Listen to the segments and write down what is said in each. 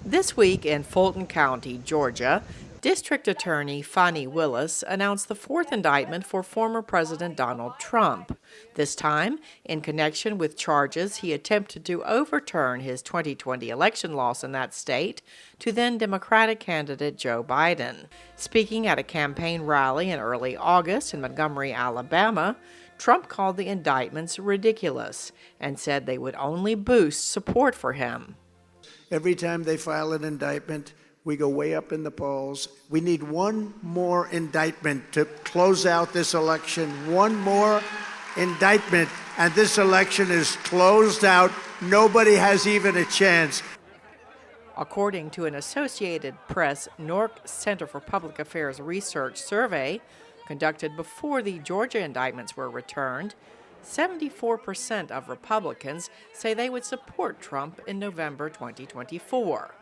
This week in Fulton County, Georgia, District Attorney Fani Willis announced the fourth indictment for former President Donald Trump, this time in connection with charges he attempted to overturn his 2020 election loss in that state to then Democratic candidate Joe Biden. Speaking at a campaign rally in early August in Montgomery, Alabama, Trump called the indictments ridiculous and said they would only boost support for him. Every time they file an indictment, we go way up in the polls. We need one more indictment to close out this election. One more indictment, and this election is closed out. Nobody has even a chance. According to an Associated Press Nork Center for Public Affairs Research survey conducted before the Georgia indictments were returned, 74% of Republicans say they would support Trump in November 2024.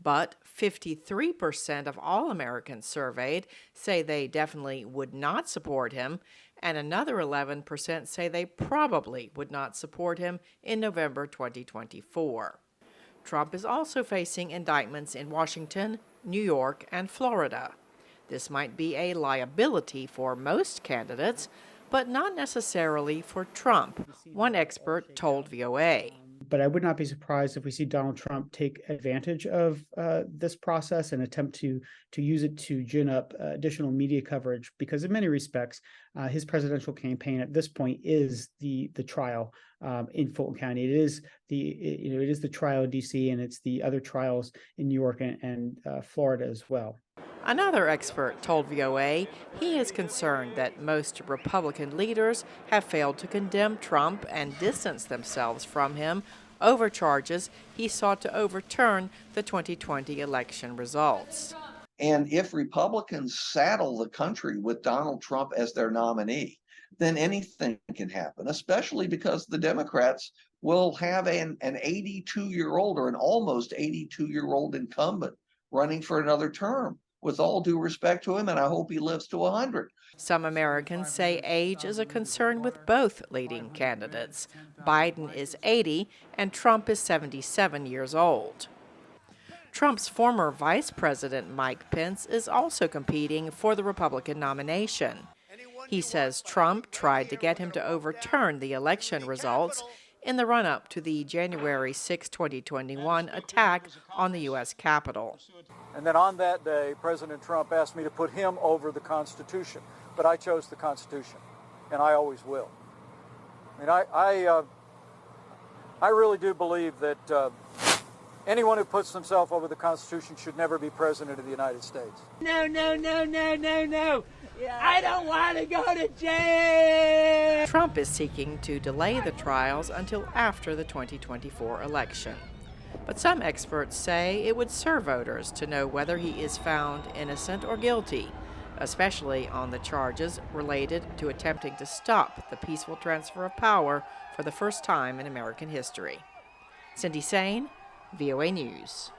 But 53% of all Americans surveyed say they definitely would not support him, and another 11% say they probably would not support him in November 2024. Trump is also facing indictments in Washington, New York, and Florida. This might be a liability for most candidates, but not necessarily for Trump, one expert told VOA. But I would not be surprised if we see Donald Trump take advantage of this process and attempt to use it to gin up additional media coverage, because in many respects, his presidential campaign at this point is the trial in Fulton County. It is the trial in D.C. and it's the other trials in New York and Florida as well. Another expert told VOA he is concerned that most Republican leaders have failed to condemn Trump and distance themselves from him over charges he sought to overturn the 2020 election results. And if Republicans saddle the country with Donald Trump as their nominee, then anything can happen, especially because the Democrats will have an 82-year-old or an almost 82-year-old incumbent running for another term. With all due respect to him, and I hope he lives to 100. Some Americans say age is a concern with both leading candidates. Biden is 80 and Trump is 77 years old. Trump's former Vice President Mike Pence is also competing for the Republican nomination. He says Trump tried to get him to overturn the election results in the run-up to the January 6, 2021 attack on the U.S. Capitol. And then on that day, President Trump asked me to put him over the Constitution. But I chose the Constitution, and I always will. I mean, I really do believe that anyone who puts themselves over the Constitution should never be President of the United States. No, no, no, no, no, no. I don't want to go to jail. Trump is seeking to delay the trials until after the 2024 election. But some experts say it would serve voters to know whether he is found innocent or guilty, especially on the charges related to attempting to stop the peaceful transfer of power for the first time in American history. Cindy Saine, VOA News.